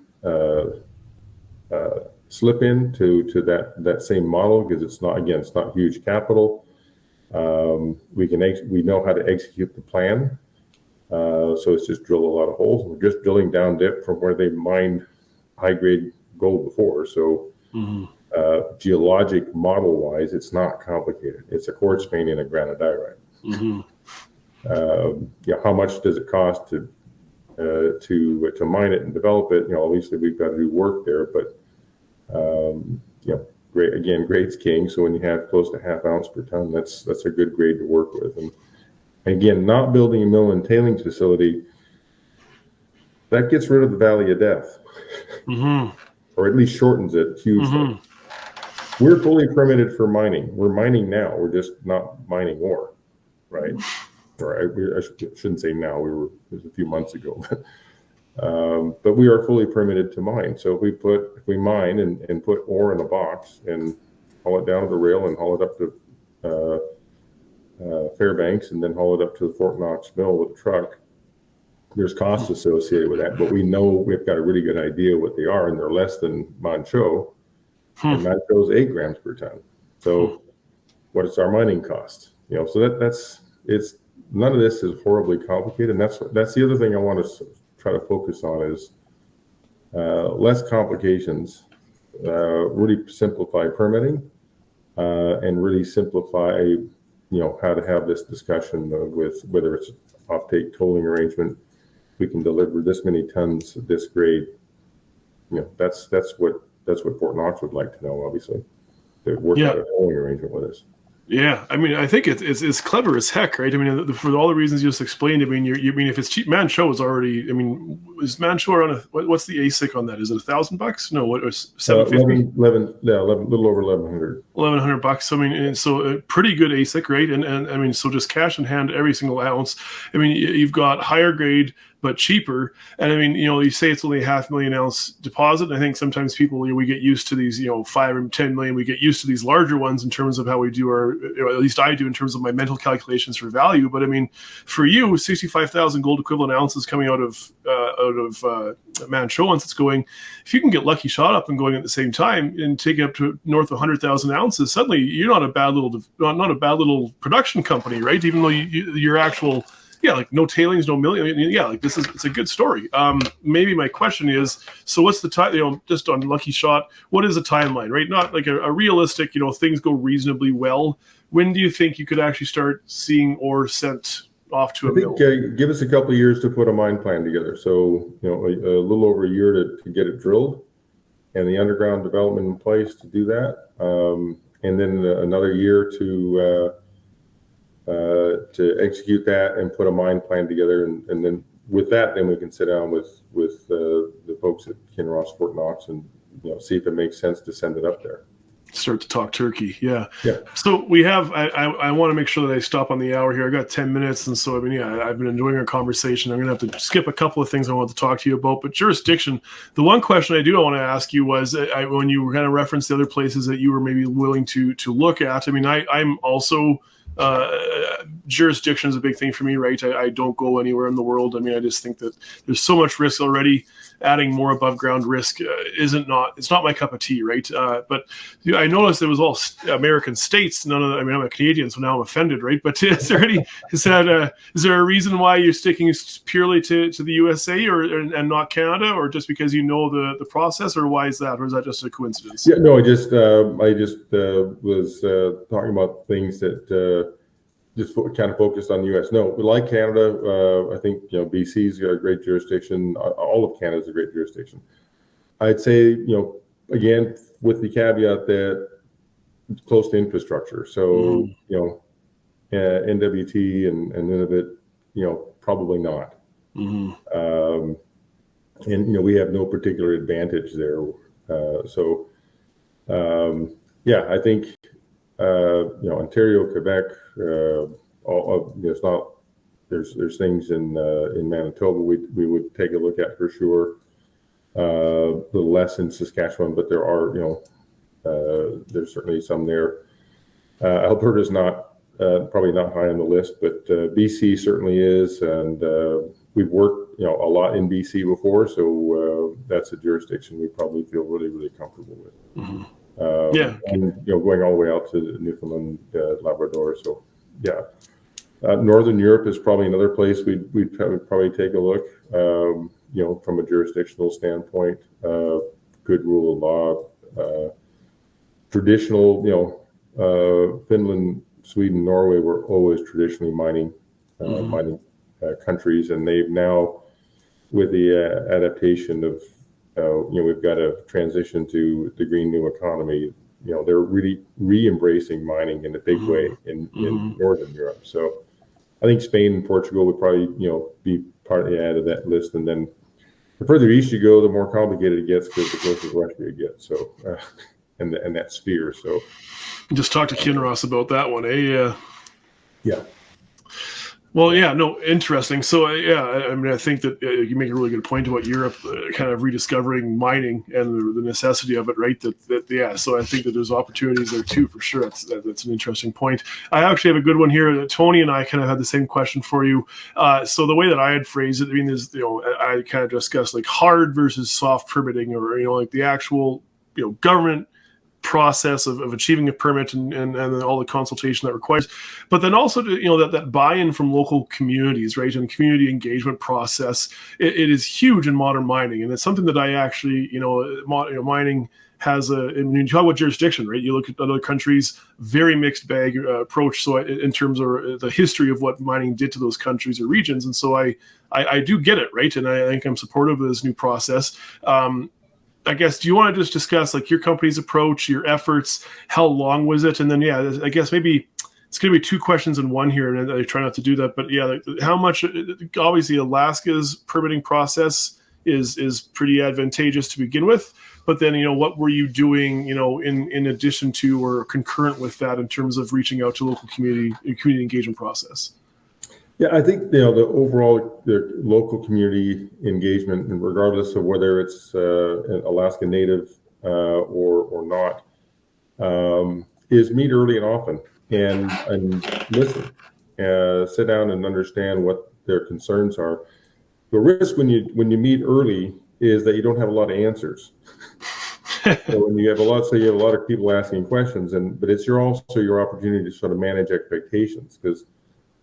slip in to that same model, because it's not huge capital. We know how to execute the plan. So it's just drill a lot of holes. We're just drilling down dip from where they mined high grade gold before. So geologic model wise, it's not complicated. It's a quartz vein and a granodiorite. How much does it cost to mine it and develop it? Obviously we've got to do work there, but grade's king. So when you have close to ½ ounce per ton, that's a good grade to work with. And again, not building a mill and tailings facility, that gets rid of the valley of death, or at least shortens it hugely. We're fully permitted for mining. We're mining now. We're just not mining ore, right? I shouldn't say now. It was a few months ago, but we are fully permitted to mine. So if we mine and put ore in a box and haul it down to the rail and haul it up to Fairbanks and then haul it up to the Fort Knox mill with a truck, there's costs associated with that. But we know we've got a really good idea what they are, and they're less than Manh Choh. And Manh Choh's 8 grams per ton. So what is our mining cost? So it's none of this is horribly complicated, and that's the other thing I want to try to focus on is less complications, really simplify permitting, and really simplify how to have this discussion with whether it's offtake tolling arrangement. We can deliver this many tons of this grade. That's what Fort Knox would like to know. Obviously, to work out a tolling arrangement with us. Yeah, I mean, I think it's clever as heck, right? I mean, for all the reasons you just explained. I mean, you mean if it's cheap, Manh Choh is already. I mean, is Manh Choh around what's the ASIC on that? Is it $1,000? No, what was 750? 11, little over 1100. $1,100. I mean, and so a pretty good ASIC, right? And I mean, so just cash in hand every single ounce. I mean, you've got higher grade but cheaper. And I mean, you say it's only a 500,000 ounce deposit. And I think sometimes people, we get used to these, 5 or 10 million. We get used to these larger ones in terms of how we do our, or at least I do in terms of my mental calculations for value. But I mean, for you, 65,000 gold equivalent ounces coming out of Manh Choh once it's going, if you can get Lucky Shot up and going at the same time and take it up to north of 100,000 ounces, suddenly you're not a bad little production company, right? Even though your actual, like no tailings, no milling. I mean, like it's a good story. Maybe my question is, so what's the time, just on Lucky Shot, what is the timeline, right? Not like a realistic, things go reasonably well. When do you think you could actually start seeing ore sent off to a mill? Give us a couple of years to put a mine plan together. So, a little over a year to get it drilled and the underground development in place to do that. And then another year to execute that and put a mine plan together, and then with that, then we can sit down with the folks at Kinross Fort Knox and see if it makes sense to send it up there. Start to talk turkey. Yeah. So we have, I want to make sure that I stop on the hour here. I got 10 minutes. And so, I mean, I've been enjoying our conversation. I'm going to have to skip a couple of things I want to talk to you about, but jurisdiction, the one question I want to ask you was when you were kind of referenced the other places that you were maybe willing to look at. I mean, I'm also, jurisdiction is a big thing for me, right? I don't go anywhere in the world. I mean, I just think that there's so much risk already. Adding more above ground risk it's not my cup of tea, right? But I noticed it was all American states. None of I'm a Canadian, so now I'm offended, right? But is there a reason why you're sticking purely to the USA and not Canada, or just because the process, or why is that, or is that just a coincidence? Yeah, no, I just was talking about things that just kind of focused on the U.S. No, we like Canada. I think BC's got a great jurisdiction. All of Canada's a great jurisdiction. I'd say again with the caveat that it's close to infrastructure. So NWT and Nunavut, probably not. And we have no particular advantage there. I think Ontario, Quebec. It's not. There's things in Manitoba we would take a look at for sure. A little less in Saskatchewan, but there are there's certainly some there. Alberta's not probably not high on the list, but BC certainly is, and we've worked a lot in BC before, so that's a jurisdiction we probably feel really, really comfortable with. And going all the way out to Newfoundland, Labrador. So Northern Europe is probably another place we'd probably take a look. From a jurisdictional standpoint, good rule of law, traditional. Finland, Sweden, Norway were always traditionally mining countries, and they've now, with the adaptation of we've got a transition to the green new economy. They're really re-embracing mining in a big way in Northern Europe. So I think Spain and Portugal would probably be partly added to that list. And then the further east you go, the more complicated it gets because the closer to Russia you get. So and that sphere. So just talk to Kinross about that one, eh? Yeah. Well, interesting. So, I mean, I think that you make a really good point about Europe kind of rediscovering mining and the necessity of it, right? So I think that there's opportunities there too, for sure. That's an interesting point. I actually have a good one here. Tony and I kind of had the same question for you. So the way that I had phrased it, I mean, is I kind of discussed like hard versus soft permitting, or like the actual government process of achieving a permit and all the consultation that requires, but then also that buy-in from local communities, right, and community engagement process. It is huge in modern mining, and it's something that I actually mining has when you talk about jurisdiction, right, you look at other countries, very mixed bag approach. So in terms of the history of what mining did to those countries or regions, and so I do get it, right, and I think I'm supportive of this new process. I guess, do you want to just discuss like your company's approach, your efforts, how long was it? And then, I guess maybe it's going to be two questions in one here, and I try not to do that. But yeah, how much? Obviously, Alaska's permitting process is pretty advantageous to begin with. But then, what were you doing, in addition to or concurrent with that in terms of reaching out to local community engagement process? Yeah, I think the overall local community engagement, and regardless of whether it's an Alaska Native or not, is meet early and often and listen, sit down and understand what their concerns are. The risk when you meet early is that you don't have a lot of answers. So when you have a lot of people asking questions, but it's also your opportunity to sort of manage expectations, because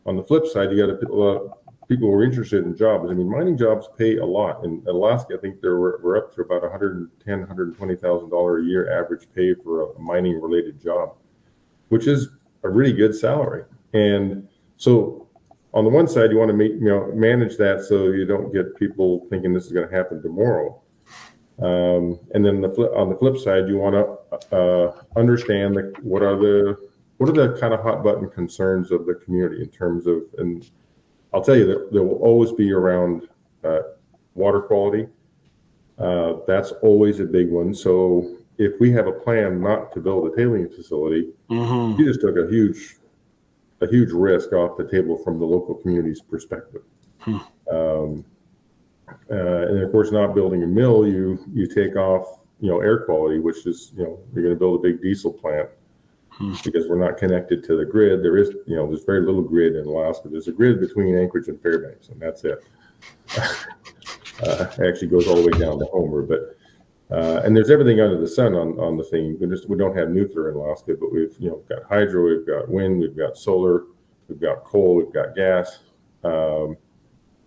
on the flip side, you got a lot of people who are interested in jobs. I mean, mining jobs pay a lot. In Alaska, I think we're up to about $110,000, $120,000 a year average pay for a mining related job, which is a really good salary. And so on the one side, you want to manage that so you don't get people thinking this is going to happen tomorrow. And then on the flip side, you want to understand what are the kind of hot button concerns of the community in terms of, and I'll tell you that there will always be around water quality. That's always a big one. So if we have a plan not to build a tailing facility, you just took a huge risk off the table from the local community's perspective. And of course, not building a mill, you take off, air quality, which is, you're going to build a big diesel plant because we're not connected to the grid. There's very little grid in Alaska. There's a grid between Anchorage and Fairbanks, and that's it. It actually goes all the way down to Homer, but and there's everything under the sun on the thing. We don't have nuclear in Alaska, but we've got hydro, we've got wind, we've got solar, we've got coal, we've got gas.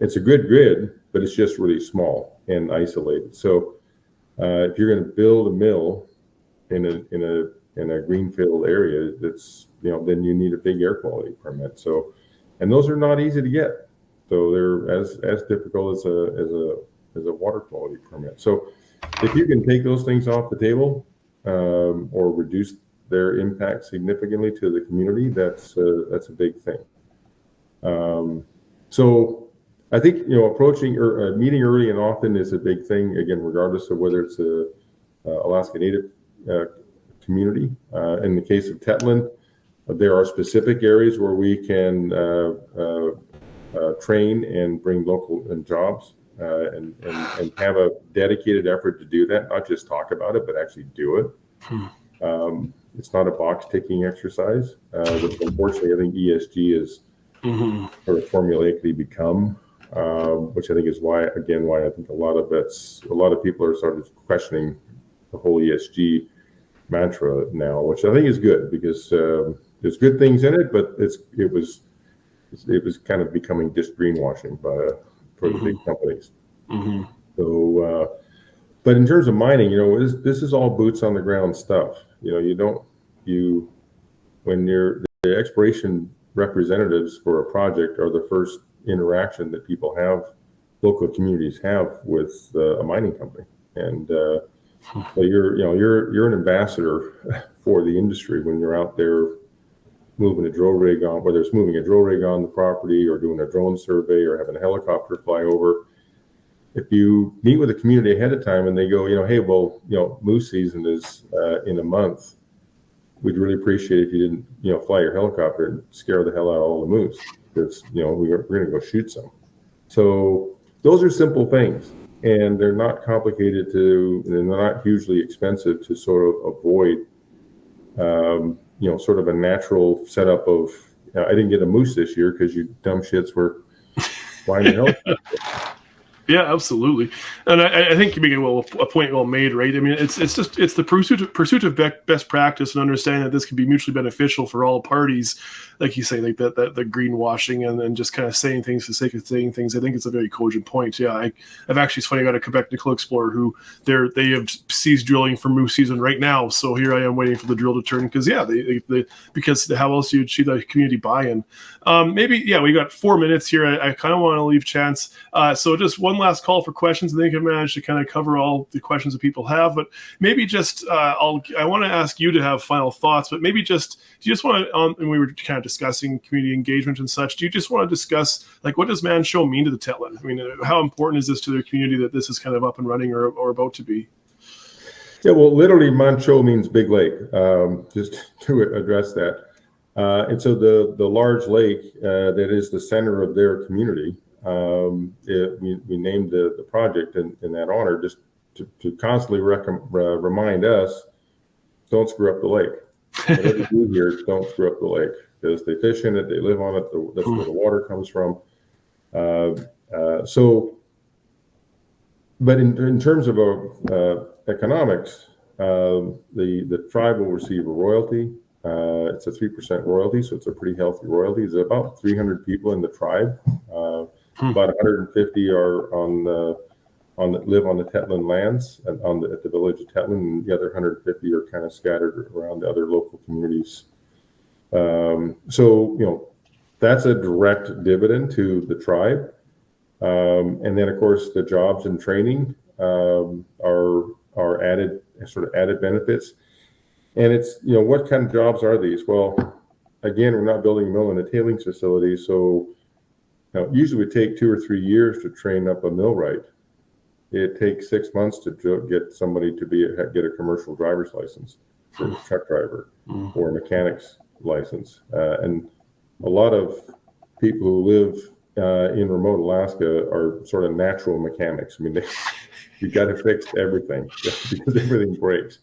It's a good grid, but it's just really small and isolated. So if you're going to build a mill in a greenfield area, then you need a big air quality permit. So, and those are not easy to get. So they're as difficult as a water quality permit. So if you can take those things off the table or reduce their impact significantly to the community, that's a big thing. So I think approaching or meeting early and often is a big thing. Again, regardless of whether it's a Alaska Native community. In the case of Tetlin, there are specific areas where we can train and bring local jobs and have a dedicated effort to do that. Not just talk about it, but actually do it. It's not a box ticking exercise, which unfortunately I think ESG is sort of formulaically become. Which I think is why I think a lot of people are sort of questioning the whole ESG mantra now, which I think is good because there's good things in it, but it was kind of becoming just greenwashing for the big companies. So, but in terms of mining, this is all boots on the ground stuff. When the exploration representatives for a project are the first interaction that local communities have with a mining company, and so you're an ambassador for the industry when you're out there moving a drill rig on, whether it's moving a drill rig on the property or doing a drone survey or having a helicopter fly over. If you meet with the community ahead of time and they go, hey, well, moose season is in a month. We'd really appreciate if you didn't, fly your helicopter and scare the hell out of all the moose, because we're going to go shoot some. So those are simple things, and they're not complicated and they're not hugely expensive to sort of avoid. Sort of a natural setup of. I didn't get a moose this year because you dumb shits were flying the helicopter. Yeah, absolutely, and I think you make a point well made, right? I mean, it's the pursuit of best practice and understanding that this can be mutually beneficial for all parties, like you say, like that the greenwashing and then just kind of saying things for the sake of saying things. I think it's a very cogent point. Yeah, I've actually, it's funny, I got a Quebec Nickel Explorer who they have ceased drilling for moose season right now, so here I am waiting for the drill to turn because because how else do you achieve that community buy-in? We got 4 minutes here. I kind of want to leave chance. So just one one last call for questions. I think I managed to kind of cover all the questions that people have, but maybe just I want to ask you to have final thoughts. But maybe do you just want to? And we were kind of discussing community engagement and such. Do you just want to discuss like what does Manh Choh mean to the Tetlin? I mean, how important is this to their community that this is kind of up and running or about to be? Yeah, well, literally, Manh Choh means big lake. Just to address that. And so the large lake that is the center of their community, we named the project in that honor, just to constantly remind us, don't screw up the lake. Whatever you do here, don't screw up the lake, because they fish in it, they live on it, that's where the water comes from. But in terms of economics, the tribe will receive a royalty. It's a 3% royalty, so it's a pretty healthy royalty. There's about 300 people in the tribe. About 150 are live on the Tetlin lands and at the village of Tetlin, and the other 150 are kind of scattered around the other local communities. So that's a direct dividend to the tribe. And then of course the jobs and training are added benefits. And it's, what kind of jobs are these? Well, again, we're not building a mill and a tailings facility. So usually it would take 2 or 3 years to train up a millwright. It takes 6 months to get somebody to get a commercial driver's license for a truck driver or a mechanic's license. And a lot of people who live in remote Alaska are sort of natural mechanics. I mean, you got to fix everything because everything breaks.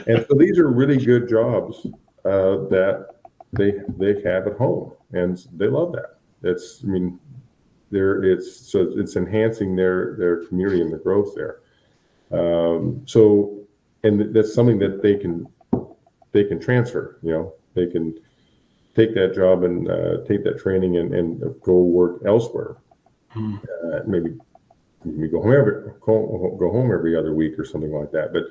And so these are really good jobs that they have at home, and they love that. It's enhancing their community and the growth there. And that's something that they can transfer. They can take that job and take that training and go work elsewhere. Maybe go home every other week or something like that. But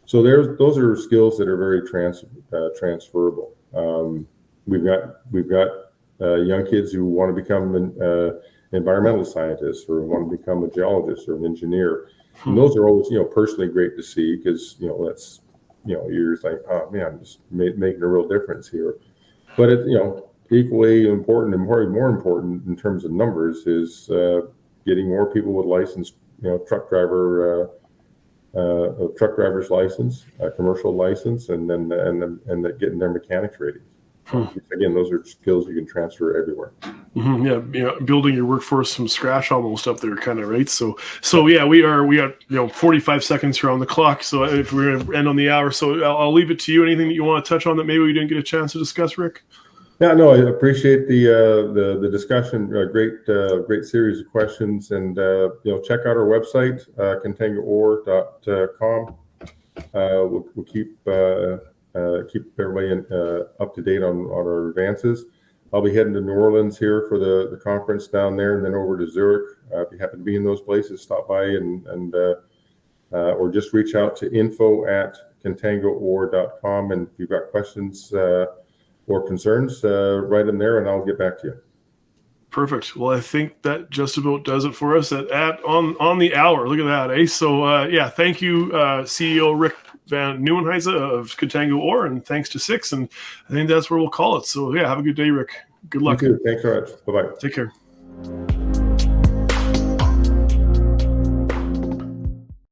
so those are skills that are very transferable. We've got young kids who want to become an environmental scientist or want to become a geologist or an engineer. And those are always, personally great to see, because, that's, you're just like, oh man, I'm just making a real difference here. But equally important and more important in terms of numbers is getting more people with licensed, truck driver's license, commercial license, and then getting their mechanics rating. Again, those are skills you can transfer everywhere. Yeah, building your workforce from scratch almost up there, kind of, right? So yeah, we got 45 seconds here on the clock. So if we're going to end on the hour, so I'll leave it to you. Anything that you want to touch on that maybe we didn't get a chance to discuss, Rick? Yeah, no, I appreciate the discussion. Great series of questions, and check out our website, ContangoORE.com. We'll keep everybody up to date on our advances. I'll be heading to New Orleans here for the conference down there, and then over to Zurich. If you happen to be in those places, stop by and or just reach out to info@ContangoORE.com, and if you've got questions or concerns, write them there, and I'll get back to you. Perfect. Well, I think that just about does it for us on the hour. Look at that, eh? So yeah, thank you, CEO Rick Van Nieuwenhuyse of Contango ORE, and thanks to Six. And I think that's where we'll call it. So yeah, have a good day, Rick. Good luck. You too. Thanks very much. Bye-bye. Take care.